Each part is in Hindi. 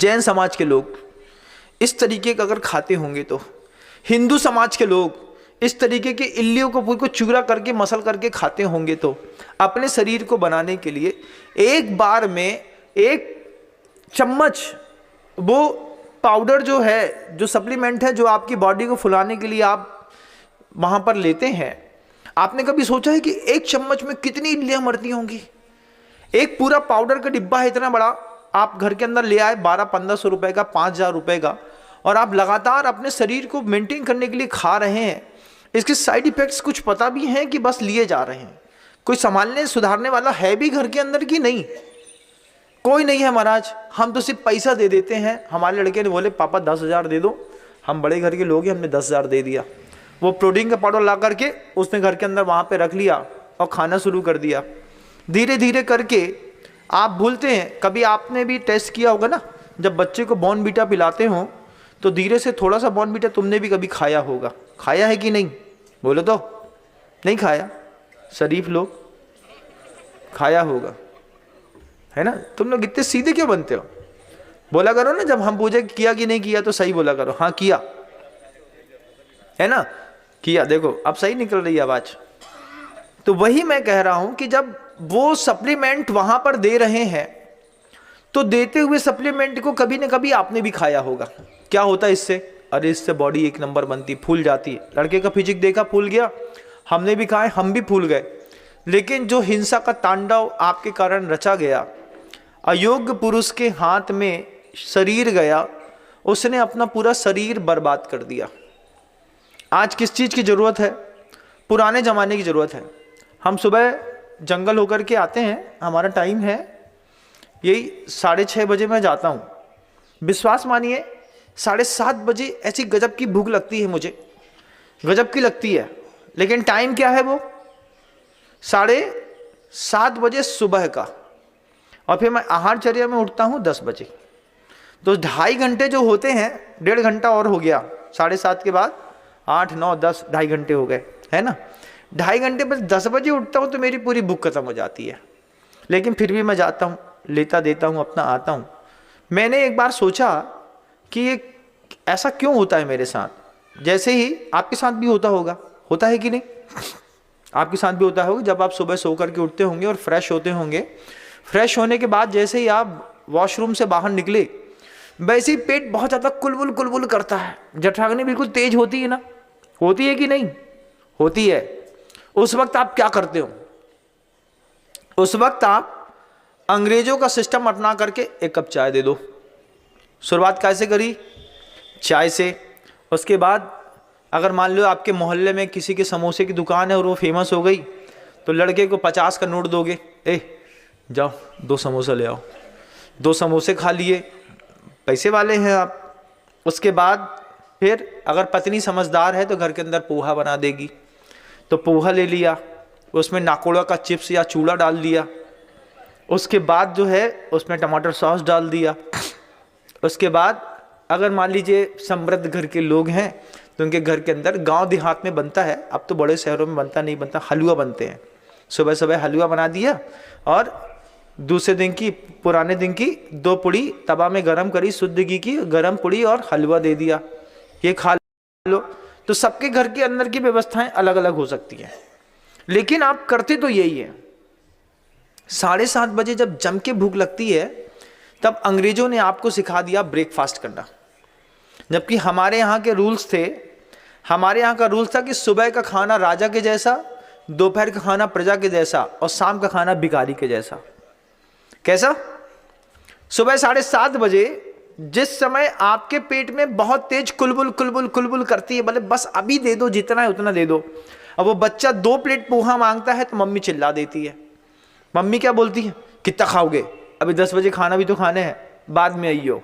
जैन समाज के लोग इस तरीके का अगर खाते होंगे तो हिंदू समाज के लोग इस तरीके के इल्लियों को पूरी को चूरा करके मसल करके खाते होंगे तो अपने शरीर को बनाने के लिए एक बार में 1 चम्मच वो पाउडर जो है, जो सप्लीमेंट है, जो आपकी बॉडी को फुलाने के लिए आप वहाँ पर लेते हैं, आपने कभी सोचा है कि 1 चम्मच में कितनी इल्लियाँ मरती होंगी? एक पूरा पाउडर का डिब्बा है इतना बड़ा, आप घर के अंदर ले आए 1200-1500 रुपए का, 5000 रुपए का, और आप लगातार अपने शरीर को मेंटेन करने के लिए खा रहे हैं। इसके साइड इफेक्ट्स कुछ पता भी हैं कि बस लिए जा रहे हैं? कोई संभालने सुधारने वाला है भी घर के अंदर कि नहीं? कोई नहीं है महाराज। हम तो सिर्फ पैसा दे देते हैं। हमारे लड़के ने बोले पापा 10,000 दे दो, हम बड़े घर के लोग हैं, हमने 10,000 दे दिया। वो प्रोटीन का पाउडर ला करके उसने घर के अंदर वहाँ पे रख लिया और खाना शुरू कर दिया। धीरे धीरे करके आप भूलते हैं। कभी आपने भी टेस्ट किया होगा ना, जब बच्चे को बॉर्नवीटा पिलाते हो तो धीरे से थोड़ा सा बॉर्नवीटा तुमने भी कभी खाया होगा। खाया है कि नहीं? बोलो तो। नहीं खाया? शरीफ लोग खाया होगा, है ना? तुम लोग इतने सीधे क्यों बनते हो? बोला करो ना, जब हम पूछे किया कि नहीं किया तो सही बोला करो, हाँ किया, है ना? किया। देखो अब सही निकल रही है आवाज। तो वही मैं कह रहा हूं कि जब वो सप्लीमेंट वहां पर दे रहे हैं तो देते हुए सप्लीमेंट को कभी ना कभी आपने भी खाया होगा। क्या होता है इससे? अरे इससे बॉडी 1 नंबर बनती, फूल जाती है। लड़के का फिजिक देखा, फूल गया। हमने भी खाए, हम भी फूल गए। लेकिन जो हिंसा का तांडव आपके कारण रचा गया, अयोग्य पुरुष के हाथ में शरीर गया, उसने अपना पूरा शरीर बर्बाद कर दिया। आज किस चीज़ की ज़रूरत है? पुराने ज़माने की ज़रूरत है। हम सुबह जंगल होकर के आते हैं, हमारा टाइम है यही 6:30 बजे मैं जाता हूँ। विश्वास मानिए 7:30 बजे ऐसी गजब की भूख लगती है मुझे, गजब की लगती है। लेकिन टाइम क्या है? वो 7:30 बजे सुबह का। और फिर मैं आहारचर्या में उठता हूँ 10 बजे। तो 2.5 घंटे जो होते हैं, 1.5 घंटा और हो गया। 7:30 के बाद 8, 9, 10, 2.5 घंटे हो गए, है ना? 2.5 घंटे पर 10 बजे उठता हूँ तो मेरी पूरी भूख खत्म हो जाती है। लेकिन फिर भी मैं जाता हूँ, लेता देता हूँ, अपना आता हूँ। मैंने एक बार सोचा कि ये ऐसा क्यों होता है मेरे साथ? जैसे ही आपके साथ भी होता होगा, होता है कि नहीं? आपके साथ भी होता होगा। जब आप सुबह सो करके उठते होंगे और फ्रेश होते होंगे, फ्रेश होने के बाद जैसे ही आप वॉशरूम से बाहर निकले, वैसे ही पेट बहुत ज़्यादा कुलबुल कुलबुल करता है। जठराग्नि बिल्कुल तेज होती है ना? होती है कि नहीं? होती है। उस वक्त आप क्या करते हो? उस वक्त आप अंग्रेजों का सिस्टम अपना करके 1 कप चाय दे दो। शुरुआत कैसे करी? चाय से। उसके बाद अगर मान लो आपके मोहल्ले में किसी के समोसे की दुकान है और वो फेमस हो गई, तो लड़के को 50 का नोट दोगे, जाओ 2 समोसा ले आओ। 2 समोसे खा लिए, पैसे वाले हैं आप। उसके बाद फिर अगर पत्नी समझदार है तो घर के अंदर पोहा बना देगी, तो पोहा ले लिया, उसमें नाकोड़ा का चिप्स या चूड़ा डाल दिया। उसके बाद जो है उसमें टमाटर सॉस डाल दिया। उसके बाद अगर मान लीजिए समृद्ध घर के लोग हैं तो उनके घर के अंदर, गांव देहात में बनता है, अब तो बड़े शहरों में बनता नहीं, बनता हलवा बनते हैं। सुबह सुबह हलवा बना दिया और दूसरे दिन की, पुराने दिन की 2 पुड़ी तवा में गरम करी, शुद्ध घी की गरम पुड़ी और हलवा दे दिया, ये खा लो। तो सबके घर के अंदर की व्यवस्थाएं अलग अलग हो सकती हैं, लेकिन आप करते तो यही है। 7:30 बजे जब जम के भूख लगती है, तब अंग्रेजों ने आपको सिखा दिया ब्रेकफास्ट करना। जबकि हमारे यहाँ के रूल्स थे, हमारे यहाँ का रूल्स था कि सुबह का खाना राजा के जैसा, दोपहर का खाना प्रजा के जैसा और शाम का खाना भिखारी के जैसा। कैसा? सुबह 7:30 बजे जिस समय आपके पेट में बहुत तेज कुलबुल कुलबुल कुलबुल करती है, बोले बस अभी दे दो, जितना है उतना दे दो। अब वो बच्चा 2 प्लेट पोहा मांगता है तो मम्मी चिल्ला देती है। मम्मी क्या बोलती है? कितना खाओगे? अभी 10 बजे खाना भी तो खाने हैं, बाद में आइयो।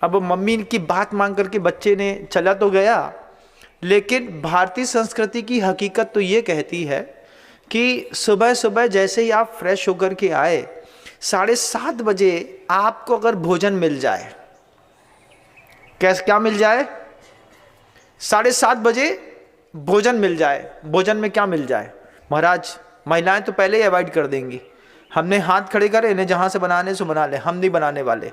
अब मम्मी की बात मांग करके बच्चे ने चला तो गया, लेकिन भारतीय संस्कृति की हकीकत तो ये कहती है कि सुबह सुबह जैसे ही आप फ्रेश होकर के आए, 7:30 बजे आपको अगर भोजन मिल जाए, क्या मिल जाए? 7:30 बजे भोजन मिल जाए। भोजन में क्या मिल जाए महाराज? महिलाएं तो पहले ही अवॉइड कर देंगी। हमने हाथ खड़े करे, इन्हें जहां से बनाने से बना ले, हम नहीं बनाने वाले।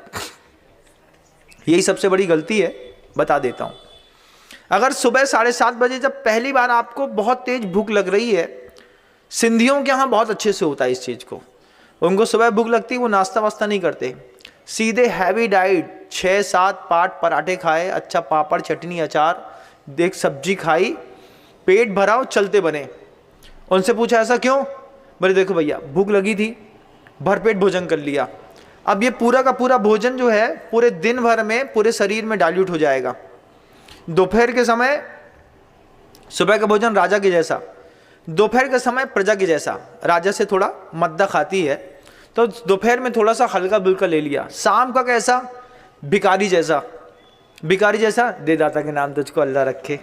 यही सबसे बड़ी गलती है, बता देता हूँ। अगर सुबह 7:30 बजे जब पहली बार आपको बहुत तेज भूख लग रही है, सिंधियों के यहाँ बहुत अच्छे से होता है इस चीज़ को, उनको सुबह भूख लगती है, वो नाश्ता वास्ता नहीं करते, सीधे हैवी डाइट 6-7 पाट पराठे खाए, अच्छा पापड़ चटनी अचार देख सब्जी खाई, पेट भराओ, चलते बने। उनसे पूछा ऐसा क्यों? बोले देखो भैया भूख लगी थी, भरपेट भोजन कर लिया, अब ये पूरा का पूरा भोजन जो है पूरे दिन भर में पूरे शरीर में डाइल्यूट हो जाएगा। दोपहर के समय सुबह का भोजन राजा के जैसा, दोपहर के समय प्रजा के जैसा, राजा से थोड़ा मद्दा खाती है तो दोपहर में थोड़ा सा हल्का बुल्का ले लिया, शाम का कैसा? भिखारी जैसा। भिखारी जैसा, दे दाता के नाम तुझको अल्लाह रखे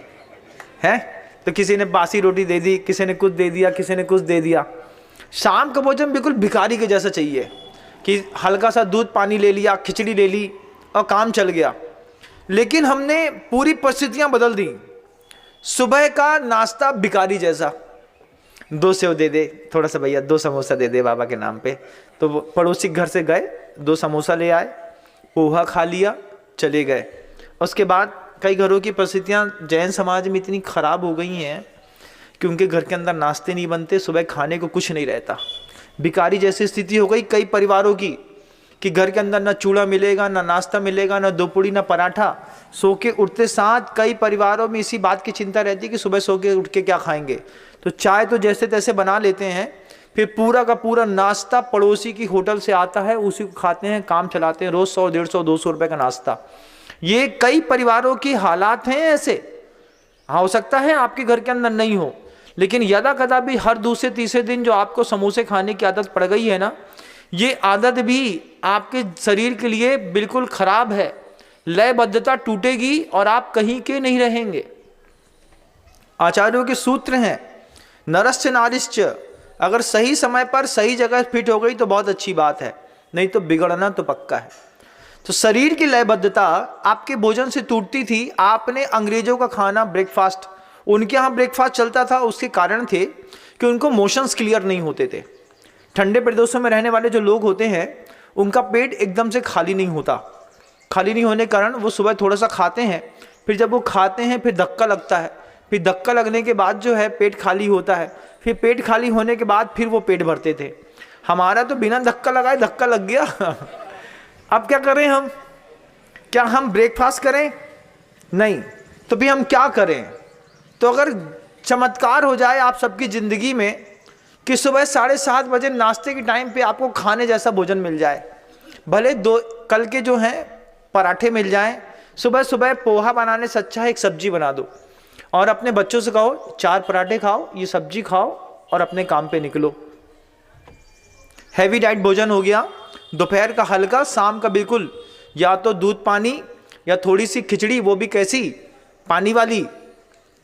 हैं, तो किसी ने बासी रोटी दे दी, किसी ने कुछ दे दिया, किसी ने कुछ दे दिया। शाम का भोजन बिल्कुल भिखारी के जैसा चाहिए कि हल्का सा दूध पानी ले लिया, खिचड़ी ले ली और काम चल गया। लेकिन हमने पूरी परिस्थितियां बदल दी। सुबह का नाश्ता भिखारी जैसा, 2 सेव दे दे, थोड़ा सा भैया 2 समोसा दे दे बाबा के नाम पे, तो पड़ोसी घर से गए 2 समोसा ले आए, पोहा खा लिया, चले गए। उसके बाद कई घरों की परिस्थितियां जैन समाज में इतनी ख़राब हो गई हैं कि उनके घर के अंदर नाश्ते नहीं बनते, सुबह खाने को कुछ नहीं रहता। भिखारी जैसी स्थिति हो गई कई परिवारों की कि घर के अंदर ना चूड़ा मिलेगा, ना नाश्ता मिलेगा, ना दो पूड़ी, ना पराठा। सो के उठते साथ कई परिवारों में इसी बात की चिंता रहती है कि सुबह सो के उठ के क्या खाएंगे, तो चाय तो जैसे तैसे बना लेते हैं, फिर पूरा का पूरा नाश्ता पड़ोसी की होटल से आता है, उसी को खाते हैं, काम चलाते हैं, रोज़ 100, 150, 200 रुपये का नाश्ता। ये कई परिवारों की हालात हैं ऐसे। हाँ, हो सकता है आपके घर के अंदर नहीं हो, लेकिन यदा कदा भी हर दूसरे तीसरे दिन जो आपको समोसे खाने की आदत पड़ गई है ना, ये आदत भी आपके शरीर के लिए बिल्कुल खराब है। लयबद्धता टूटेगी और आप कहीं के नहीं रहेंगे। आचार्यों के सूत्र हैं, नरश्च नारिश्च, अगर सही समय पर सही जगह फिट हो गई तो बहुत अच्छी बात है, नहीं तो बिगड़ना तो पक्का है। तो शरीर की लयबद्धता आपके भोजन से टूटती थी। आपने अंग्रेजों का खाना ब्रेकफास्ट, उनके यहाँ ब्रेकफास्ट चलता था, उसके कारण थे कि उनको मोशंस क्लियर नहीं होते थे। ठंडे प्रदेशों में रहने वाले जो लोग होते हैं उनका पेट एकदम से खाली नहीं होता, खाली नहीं होने के कारण वो सुबह थोड़ा सा खाते हैं, फिर जब वो खाते हैं फिर धक्का लगता है, फिर धक्का लगने के बाद जो है पेट खाली होता है, फिर पेट खाली होने के बाद फिर वो पेट भरते थे। हमारा तो बिना धक्का लगाए धक्का लग गया। अब क्या करें हम? क्या हम ब्रेकफास्ट करें? नहीं, तो भी हम क्या करें? तो अगर चमत्कार हो जाए आप सबकी ज़िंदगी में कि सुबह 7:30 बजे नाश्ते के टाइम पे आपको खाने जैसा भोजन मिल जाए, भले 2 कल के जो हैं पराठे मिल जाएं, सुबह सुबह पोहा बनाने से अच्छा है एक सब्जी बना दो और अपने बच्चों से कहो 4 पराठे खाओ, ये सब्जी खाओ और अपने काम पे निकलो। हैवी डाइट भोजन हो गया, दोपहर का हल्का, शाम का बिल्कुल या तो दूध पानी या थोड़ी सी खिचड़ी, वो भी कैसी? पानी वाली।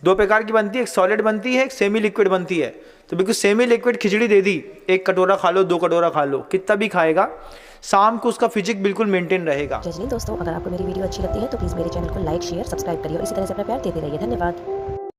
2 प्रकार की बनती है, एक सॉलिड बनती है, एक सेमी लिक्विड बनती है। तो बिल्कुल सेमी लिक्विड खिचड़ी दे दी, 1 कटोरा खा लो, 2 कटोरा खा लो, कितना भी खाएगा, शाम को उसका फिजिक बिल्कुल मेंटेन रहेगा। दोस्तों, अगर आपको मेरी वीडियो अच्छी लगती है तो प्लीज़ मेरे चैनल को लाइक, शेयर, सब्सक्राइब करिए और इसी तरह से अपना प्यार देते रहिए। धन्यवाद।